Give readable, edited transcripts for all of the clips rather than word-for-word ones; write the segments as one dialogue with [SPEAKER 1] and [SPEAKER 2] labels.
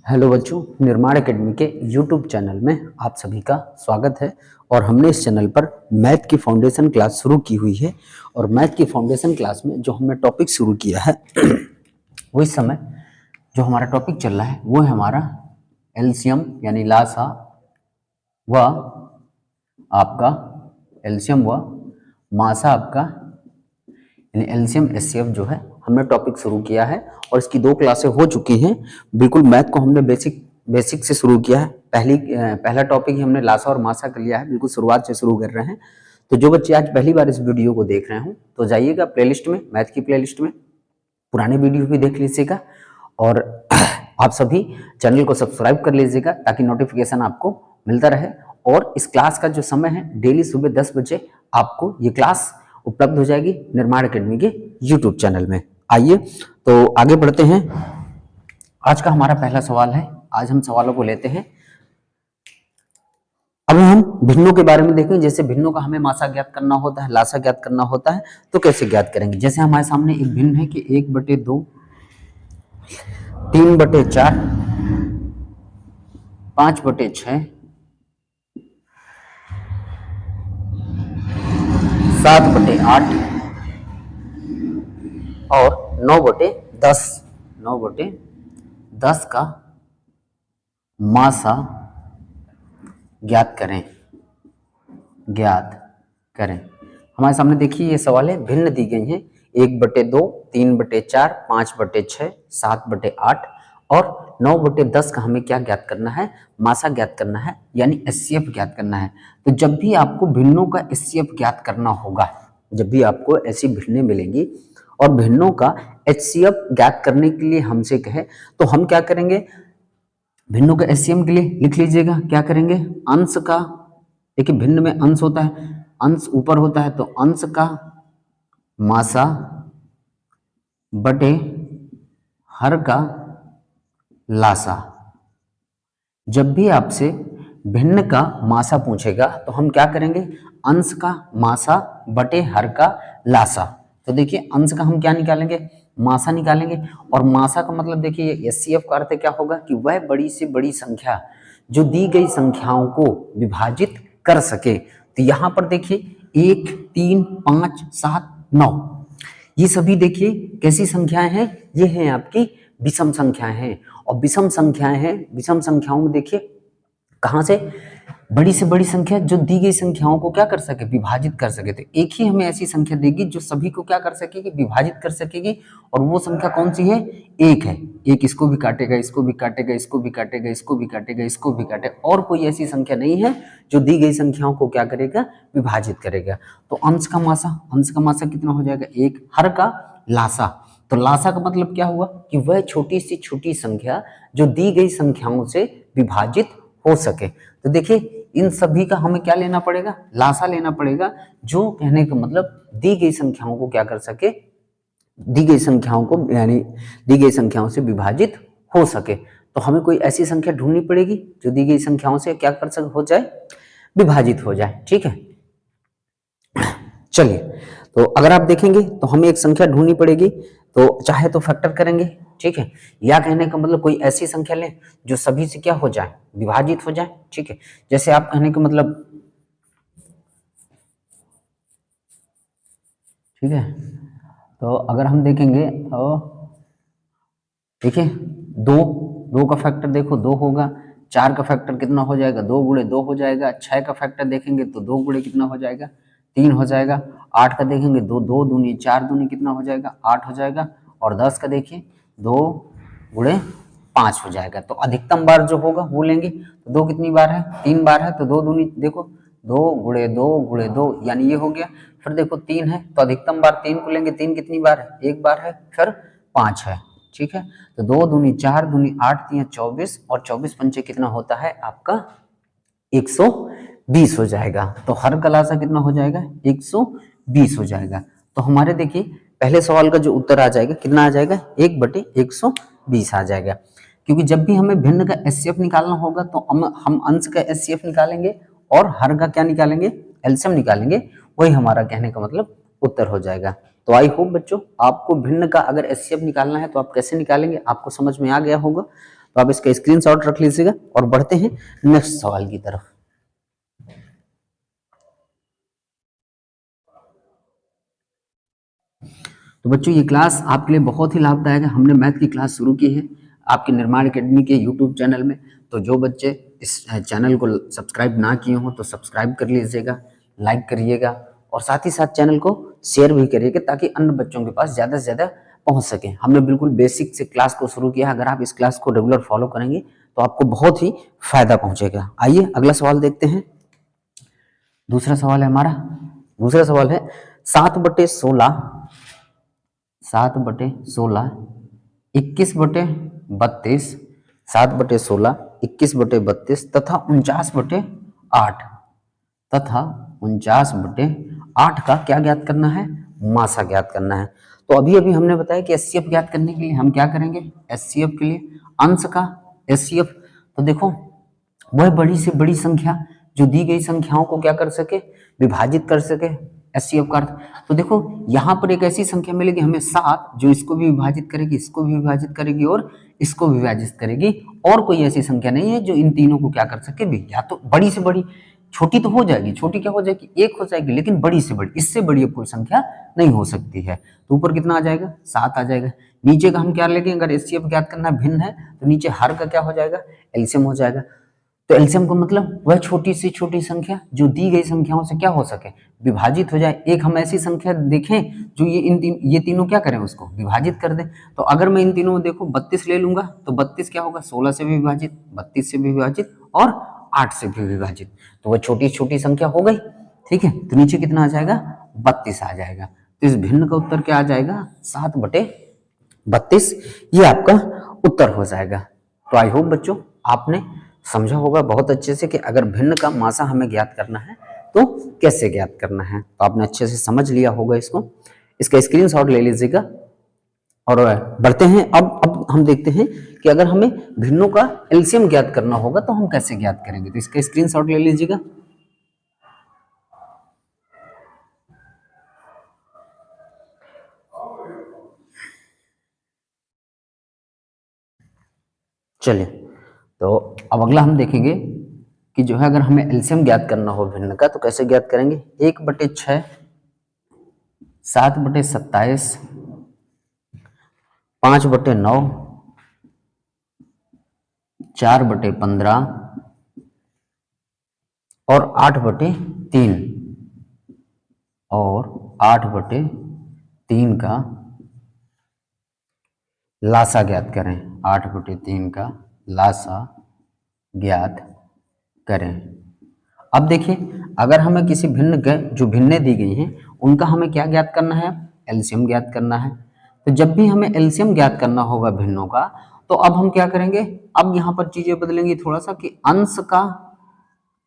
[SPEAKER 1] Hello बच्चों, निर्माण academy के यूट्यूब चैनल में आप सभी का स्वागत है। और हमने इस चैनल पर मैथ की फाउंडेशन क्लास शुरू की हुई है। और मैथ की फाउंडेशन क्लास में जो हमने टॉपिक शुरू किया है वो इस समय जो हमारा टॉपिक चल रहा है वो है हमारा एलसीएम यानी लासा व आपका एलसीएम व मासा आपका यानी एलसीएम एचसीएफ जो है हमने टॉपिक शुरू किया है। और इसकी 2 क्लासें हो चुकी हैं। बिल्कुल मैथ को हमने बेसिक से शुरू किया है। पहला टॉपिक ही हमने लासा और मासा कर लिया है, बिल्कुल शुरुआत से शुरू कर रहे हैं। तो जो बच्चे आज पहली बार इस वीडियो को देख रहे हो तो जाइएगा प्लेलिस्ट में, मैथ की प्लेलिस्ट में पुराने वीडियो भी देख लीजिएगा। और आप सभी चैनल को सब्सक्राइब कर लीजिएगा ताकि नोटिफिकेशन आपको मिलता रहे। और इस क्लास का जो समय है डेली सुबह 10 बजे आपको ये क्लास उपलब्ध हो जाएगी निर्माण एकेडमी के यूट्यूब चैनल में। आइए तो आगे बढ़ते हैं। आज का हमारा पहला सवाल है। आज हम सवालों को लेते हैं। अब हम भिन्नों के बारे में देखें। जैसे भिन्नों का हमें मासा ज्ञात करना होता है, लासा ज्ञात करना होता है, तो कैसे ज्ञात करेंगे। जैसे हमारे सामने एक भिन्न है कि 1/2, 3/4, 5/6, 7/8 और 9/10। 9/10 का मासा ज्ञात करें। हमारे सामने देखिए ये सवाल है, भिन्न दी गई हैं 1/2, 3/4, 5/6, 7/8 और 9/10 का हमें क्या ज्ञात करना है, मासा ज्ञात करना है यानी एचसीएफ ज्ञात करना है। तो जब भी आपको भिन्नों का एचसीएफ ज्ञात करना होगा, जब भी आपको ऐसी भिन्नें मिलेंगी और भिन्नों का एचसीएफ ज्ञात करने के लिए हमसे कहे तो हम क्या करेंगे, भिन्नों का एचसीएफ के लिए लिख लीजिएगा। क्या करेंगे, अंश का, देखिए भिन्न में अंश होता है, अंश ऊपर होता है तो अंश का मासा बटे हर का लासा। जब भी आपसे भिन्न का मासा पूछेगा तो हम क्या करेंगे, अंश का मासा बटे हर का लासा। तो देखिए अंश का हम क्या निकालेंगे, मासा निकालेंगे। और मासा का मतलब देखिए एचसीएफ का अर्थ क्या होगा कि वह बड़ी से बड़ी संख्या जो दी गई संख्याओं को विभाजित कर सके। तो यहाँ पर देखिए 1, 3, 5, 7, 9 ये सभी देखिए कैसी संख्याएं हैं, ये हैं आपकी विषम संख्याएं हैं। और विषम संख्याएं हैं, विषम संख्याओं में देखिए कहां से बड़ी से बड़ी संख्या जो दी गई संख्याओं को क्या कर सके, विभाजित कर सके। तो एक ही हमें ऐसी संख्या देगी जो सभी को क्या कर सकेगी, विभाजित कर सकेगी। और वो संख्या कौन सी है, एक है। एक इसको भी काटेगा, इसको भी काटेगा, इसको भी काटेगा, इसको भी काटेगा, इसको भी काटेगा। और कोई ऐसी संख्या नहीं है जो दी गई संख्याओं को क्या करेगा, विभाजित करेगा। तो अंश का मासा कितना हो जाएगा, 1। हर का लासा, तो लासा का मतलब क्या हुआ कि वह छोटी सी छोटी संख्या जो दी गई संख्याओं से विभाजित हो सके। तो देखिए इन सभी का हमें क्या लेना पड़ेगा, लासा लेना पड़ेगा, जो कहने का मतलब दी गई संख्याओं को क्या कर सके, दी गई संख्याओं को यानी दी गई संख्याओं से विभाजित हो सके। तो हमें कोई ऐसी संख्या ढूंढनी पड़ेगी जो दी गई संख्याओं से क्या कर सके, हो जाए, विभाजित हो जाए। ठीक है, चलिए तो अगर आप देखेंगे तो हमें एक संख्या ढूंढनी पड़ेगी। तो चाहे तो फैक्टर करेंगे, ठीक है, या कहने का मतलब कोई ऐसी संख्या लें जो सभी से क्या हो जाए, विभाजित हो जाए। ठीक है, जैसे आप कहने का मतलब, ठीक है, तो अगर हम देखेंगे तो देखिए 2 का फैक्टर देखो 2 होगा। 4 का फैक्टर कितना हो जाएगा, 2 गुणे 2 हो जाएगा। 6 का फैक्टर देखेंगे तो 2 गुणे कितना हो जाएगा, 3 हो जाएगा। 8 का देखेंगे 2 दूनी 4 दूनी कितना हो जाएगा, 8 हो जाएगा। और 10 का देखिए 2 गुणे 5 हो जाएगा। तो अधिकतम बार जो होगा वो लेंगे। तो 2 कितनी बार है, 3 बार है। तो 2 दूनी देखो 2 गुणे 2 गुणे 2 यानी ये हो गया। फिर देखो 3 है तो अधिकतम बार 3 को लेंगे। 3 कितनी बार है, 1 बार है। फिर 5 है। ठीक है, तो 2 दूनी 4 दूनी 8 3 24 और 24 पंचे कितना होता है आपका 120 हो जाएगा। तो हर का लासा कितना हो जाएगा, 120 हो जाएगा। तो हमारे देखिए पहले सवाल का जो उत्तर आ जाएगा कितना आ जाएगा, 1/120 आ जाएगा। क्योंकि जब भी हमें भिन्न का एचसीएफ निकालना होगा तो हम अंश का एचसीएफ निकालेंगे और हर का क्या निकालेंगे, एलसीएम निकालेंगे। वही हमारा कहने का मतलब उत्तर हो जाएगा। तो आई होप बच्चों आपको भिन्न का अगर एचसीएफ निकालना है तो आप कैसे निकालेंगे आपको समझ में आ गया होगा। तो आप इसका स्क्रीनशॉट रख लीजिएगा और बढ़ते हैं नेक्स्ट सवाल की तरफ। तो बच्चों ये क्लास आपके लिए बहुत ही लाभदायक है। हमने मैथ की क्लास शुरू की है आपके निर्माण एकेडमी के यूट्यूब चैनल में। तो जो बच्चे इस चैनल को सब्सक्राइब ना किए हों तो सब्सक्राइब कर लीजिएगा, लाइक करिएगा और साथ ही साथ चैनल को शेयर भी करिएगा ताकि अन्य बच्चों के पास ज़्यादा से ज़्यादा पहुंच सके। हमने बिल्कुल बेसिक से क्लास को शुरू किया। अगर आप इस क्लास को रेगुलर फॉलो करेंगे तो आपको बहुत ही फायदा पहुंचेगा। आइए अगला सवाल देखते हैं। दूसरा सवाल है हमारा, दूसरा सवाल है 7/16, 7/16, 21/32, 7/16, 21/32 तथा 49/8 तथा 49/8 का क्या ज्ञात करना है? मासा ज्ञात करना है। तो अभी अभी हमने बताया कि एचसीएफ ज्ञात करने के लिए हम क्या करेंगे? एचसीएफ के लिए अंश का एचसीएफ, तो देखो वह बड़ी से बड़ी संख्या जो दी गई संख्याओं को क्या कर सके? विभाजित कर सके, एचसीएफ का अर्थ। तो देखो यहाँ पर एक ऐसी संख्या मिलेगी हमें 7 जो इसको भी विभाजित करेगी, इसको भी विभाजित करेगी और इसको विभाजित करेगी, और कोई ऐसी संख्या नहीं है जो इन तीनों को क्या कर सके भी। या तो बड़ी से बड़ी, छोटी तो हो जाएगी, छोटी क्या हो जाएगी? 1 हो जाएगी, लेकिन बड़ी से बड़ी, इससे बड़ी अब कोई संख्या नहीं हो सकती है। तो ऊपर कितना आ जाएगा? 7 आ जाएगा। नीचे का हम क्या लेंगे? अगर एचसीएफ ज्ञात करना भिन्न है तो नीचे हर का क्या हो जाएगा? एलसीएम हो जाएगा। तो एलसीएम को मतलब वह छोटी से छोटी संख्या जो दी गई संख्याओं से क्या हो सके? विभाजित हो जाए। एक हम ऐसी संख्या देखें जो ये तीनों क्या करें? उसको विभाजित कर दें। तो अगर मैं इन तीनों में देखो 32 ले लूंगा तो 32 क्या होगा? 16 से भी विभाजित, 32 से भी विभाजित और 8 से भी विभाजित, तो वह छोटी छोटी संख्या हो गई। ठीक है, तो नीचे कितना आ जाएगा? 32 आ जाएगा। तो इस भिन्न का उत्तर क्या आ जाएगा? 7/32। ये आपका उत्तर हो जाएगा। तो आई होप बच्चों आपने समझा होगा बहुत अच्छे से कि अगर भिन्न का मासा हमें ज्ञात करना है तो कैसे ज्ञात करना है। तो आपने अच्छे से समझ लिया होगा इसको। इसका स्क्रीनशॉट ले लीजिएगा और बढ़ते हैं। अब हम देखते हैं कि अगर हमें भिन्नों का एलसीएम ज्ञात करना होगा तो हम कैसे ज्ञात करेंगे। तो इसका स्क्रीनशॉट ले लीजिएगा। चलिए, तो अब अगला हम देखेंगे कि जो है अगर हमें एलसीएम ज्ञात करना हो भिन्न का तो कैसे ज्ञात करेंगे। 1/6, 7/27, 5/9, 4/15 और 8/3 और 8/3 का लासा ज्ञात करें। 8/3 का लासा ज्ञात करें। अब देखिए अगर हमें किसी भिन्न जो भिन्नें दी गई हैं उनका हमें क्या ज्ञात करना है? एलसीएम ज्ञात करना है। तो जब भी हमें एलसीएम ज्ञात करना होगा भिन्नों का तो अब हम क्या करेंगे? अब यहाँ पर चीजें बदलेंगी थोड़ा सा कि अंश का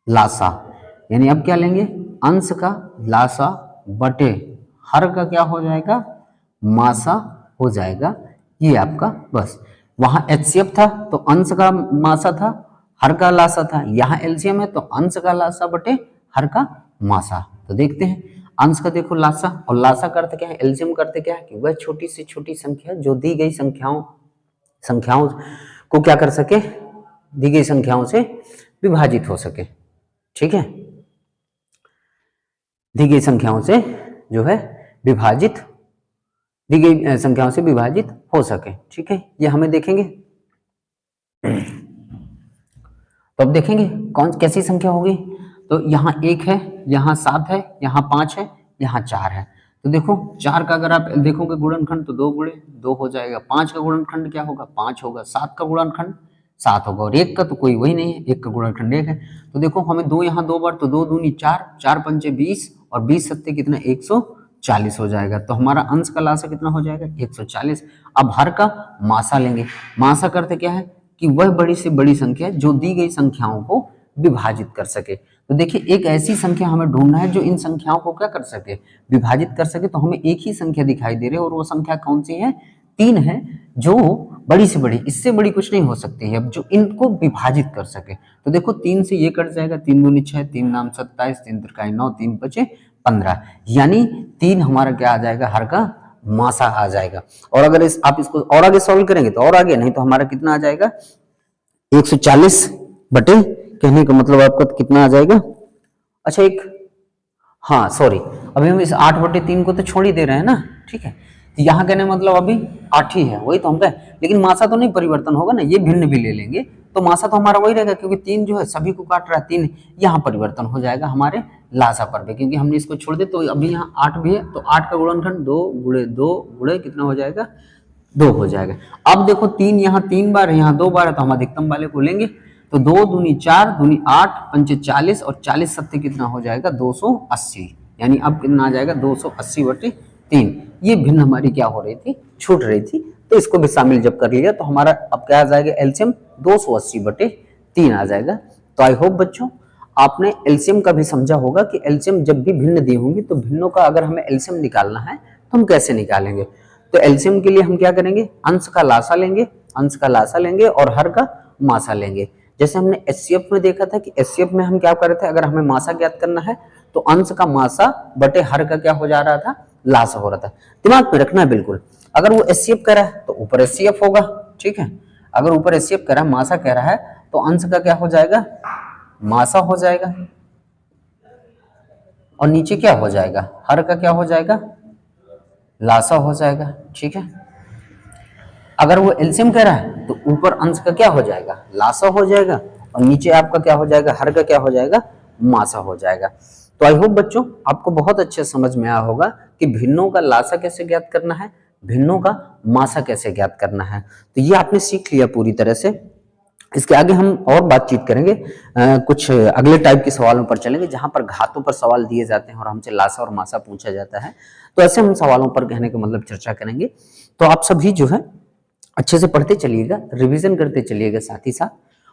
[SPEAKER 1] लासा, यानी अब क्या लेंगे? अंश का लासा बटे हर का क्या हो जाएगा? मासा हो जाएगा। ये आपका बस, वहां एचसीएफ था तो अंश का मासा था, हर का लासा था। यहाँ एलसीएम है तो अंश का लासा बटे हर का मासा। तो देखते हैं अंश का देखो लासा, और लासा का अर्थ क्या है? एलसीएम करते क्या है कि वह छोटी से छोटी संख्या जो दी गई संख्याओं को क्या कर सके? दी गई संख्याओं से विभाजित हो सके। ठीक है, दी गई संख्याओं से जो है विभाजित, दी गई संख्याओं से विभाजित हो सके। ठीक है, ये हमें देखेंगे। तो अब देखेंगे कौन कैसी संख्या होगी। तो यहाँ 1 है, यहाँ 7 है, यहाँ 5 है, यहाँ 4 है। तो देखो 4 का अगर आप देखोगे गुणनखंड तो 2 गुणे 2 हो जाएगा। 5 का गुणनखंड क्या होगा? 5 होगा। 7 का गुणनखंड 7 होगा और 1 का तो कोई वही नहीं है, 1 का गुणनखंड 1 है। तो देखो हमें 2 यहाँ 2 बार, तो 2 दूनी 4, 4 पंचे 20 और 20 सत्ते कितना? 140 हो जाएगा। तो हमारा अंश का लासा कितना हो जाएगा? 140। अब हर का मासा लेंगे। मासा करते क्या है कि वह बड़ी से बड़ी संख्या जो दी गई संख्याओं को विभाजित कर सके। तो देखिए एक ऐसी संख्या हमें ढूंढना है जो इन संख्याओं को क्या कर सके? विभाजित कर सके। तो हमें एक ही संख्या दिखाई दे रही है और वो संख्या कौन सी है? 3 है, जो बड़ी से बड़ी, इससे बड़ी कुछ नहीं हो सकती है अब जो इनको विभाजित कर सके। तो देखो 3 से ये कट जाएगा, 3 दूनी 6, 3 नाम 27, 3 त्रिकाई 9, 3 बचे 15, यानी 3 हमारा क्या आ जाएगा? हर का मासा आ जाएगा। और अगर आप इसको और आगे सॉल्व करेंगे तो और आगे, नहीं तो हमारा कितना आ जाएगा? 140 बटे, कहने का मतलब आपका कितना आ जाएगा। अच्छा एक, हाँ सॉरी, अभी हम इस 8/3 को तो छोड़ ही दे रहे हैं ना, ठीक है। तो यहाँ कहने मतलब अभी 8 ही है, वही तो हम कहें, लेकिन मासा तो नहीं परिवर्तन होगा ना, ये भिन्न भी ले लेंगे तो मासा तो हमारा वही रहेगा, क्योंकि 3 जो है सभी को काट रहा है, 3 यहाँ परिवर्तन हो जाएगा हमारे लासा पर भी, क्योंकि हमने इसको छोड़ दे तो अभी यहाँ 8 भी है, तो 8 का गुणनखंड 2 गुणे 2 गुणे कितना हो जाएगा, 2 हो जाएगा। अब देखो 3 यहाँ 3 बार है, यहाँ 2 बार है, तो हम अधिकतम वाले को लेंगे, तो 2 दूनी 4 दूनी 8 पंचे 40 और 40 सत्ते कितना हो जाएगा 280, यानी अब कितना आ जाएगा 280/3। ये भिन्न हमारी क्या हो रही थी, छूट रही थी, तो इसको भी शामिल जब कर लिया तो हमारा अब क्या आ जाएगा एलसीएम 280/3 आ जाएगा। तो आई होप बच्चों आपने एलसीएम का भी समझा होगा कि एलसीएम जब भी भिन्न दी होंगी तो भिन्नों का अगर हमें एलसीएम निकालना है तो हम कैसे निकालेंगे। तो एलसीएम के लिए हम क्या करेंगे, अंश का लासा लेंगे, अंश का लासा लेंगे और हर का मासा लेंगे। जैसे हमने एचसीएफ में देखा था कि एचसीएफ में हम क्या कर रहे थे, अगर हमें मासा ज्ञात करना है तो अंश का मासा बटे हर का क्या हो जा रहा था, लासा हो रहा था। दिमाग में रखना है बिल्कुल, अगर वो एचसीएफ कह रहा है तो ऊपर एचसीएफ होगा, ठीक है। अगर ऊपर एचसीएफ कह रहा है, मासा कह रहा है, तो अंश का क्या हो जाएगा, मासा हो जाएगा, और नीचे क्या हो जाएगा, हर का क्या हो जाएगा, लासा हो जाएगा, ठीक है। अगर वो एलसीएम कह रहा है तो ऊपर अंश का क्या हो जाएगा, लासा हो जाएगा, और नीचे आपका क्या हो जाएगा, हर का क्या हो जाएगा, मासा हो जाएगा। तो आई होप बच्चों आपको बहुत अच्छे समझ में आया होगा कि भिन्नों का लासा कैसे ज्ञात करना है, भिन्नों का मासा कैसे ज्ञात करना है। तो ये आपने सीख लिया पूरी तरह से। इसके आगे हम और बातचीत करेंगे, कुछ अगले टाइप के सवालों पर चलेंगे जहां पर घातों पर सवाल दिए जाते हैं और हमसे लासा और मासा पूछा जाता है। तो ऐसे हम सवालों पर कहने का मतलब चर्चा करेंगे। तो आप सभी जो है अच्छे से पढ़ते चलिएगा, रिवीजन करते चलिएगा साथ ही साथ,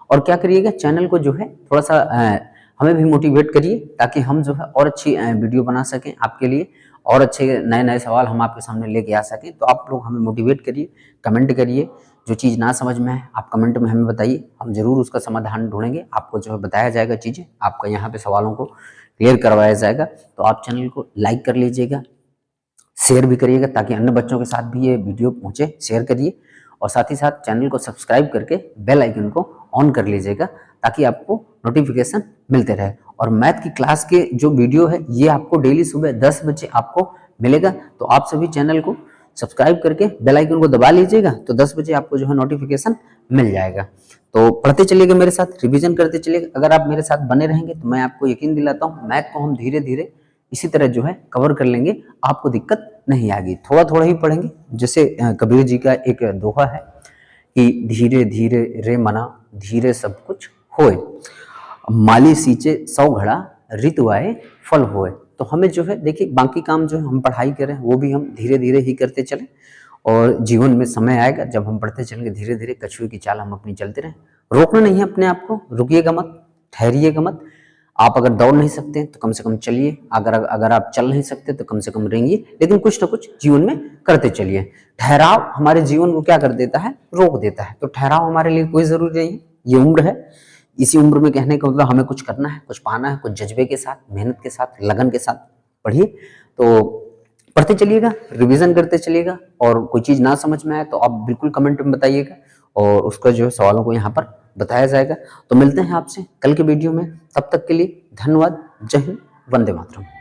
[SPEAKER 1] और क्या करिएगा, चैनल को जो है थोड़ा सा हमें भी मोटिवेट करिए ताकि हम जो है और अच्छी वीडियो बना सकें आपके लिए, और अच्छे नए नए सवाल हम आपके सामने लेके आ सकें। तो आप लोग हमें मोटिवेट करिए, कमेंट करिए, जो चीज़ ना समझ में है आप कमेंट में हमें बताइए, हम जरूर उसका समाधान ढूंढेंगे, आपको जो है बताया जाएगा चीज़ें, आपका यहाँ पे सवालों को क्लियर करवाया जाएगा। तो आप चैनल को लाइक कर लीजिएगा, शेयर भी करिएगा ताकि अन्य बच्चों के साथ भी ये वीडियो पहुँचे, शेयर करिए, और साथ ही साथ चैनल को सब्सक्राइब करके बेल आइकन को ऑन कर लीजिएगा ताकि आपको नोटिफिकेशन मिलते रहे। और मैथ की क्लास के जो वीडियो है ये आपको डेली सुबह 10 बजे आपको मिलेगा, तो आप सभी चैनल को सब्सक्राइब करके बेल आइकन को दबा लीजिएगा, तो 10 बजे आपको जो है नोटिफिकेशन मिल जाएगा। तो पढ़ते चलिएगा मेरे साथ, रिवीजन करते चलिएगा। अगर आप मेरे साथ बने रहेंगे तो मैं आपको यकीन दिलाता हूँ मैथ को हम धीरे धीरे इसी तरह जो है कवर कर लेंगे, आपको दिक्कत नहीं आएगी। थोड़ा थोड़ा ही पढ़ेंगे, जैसे कबीर जी का एक दोहा है कि धीरे धीरे रे मना धीरे सब कुछ होए, माली सींचे 100 घड़ा ऋतु आए फल होए। तो हमें जो है देखिए बाकी काम जो है हम पढ़ाई करें वो भी हम धीरे धीरे ही करते चलें, और जीवन में समय आएगा जब हम पढ़ते चलेंगे धीरे धीरे, कछुए की चाल हम अपनी चलते रहें। रोकना नहीं है अपने आप को, रुकिएगा मत, ठहरिएगा मत। आप अगर दौड़ नहीं सकते तो कम से कम चलिए, अगर आप चल नहीं सकते तो कम से कम रेंगिए, लेकिन कुछ ना कुछ जीवन में करते चलिए। ठहराव हमारे जीवन को क्या कर देता है, रोक देता है। तो ठहराव हमारे लिए कोई जरूरी नहीं है, ये उम्र है, इसी उम्र में कहने का मतलब हमें कुछ करना है, कुछ पाना है, कुछ जज्बे के साथ, मेहनत के साथ, लगन के साथ पढ़िए। तो पढ़ते चलिएगा, रिवीजन करते चलिएगा, और कोई चीज़ ना समझ में आए तो आप बिल्कुल कमेंट में बताइएगा, और उसका जो है सवालों को यहाँ पर बताया जाएगा। तो मिलते हैं आपसे कल के वीडियो में, तब तक के लिए धन्यवाद। जय हिंद, वंदे मातरम।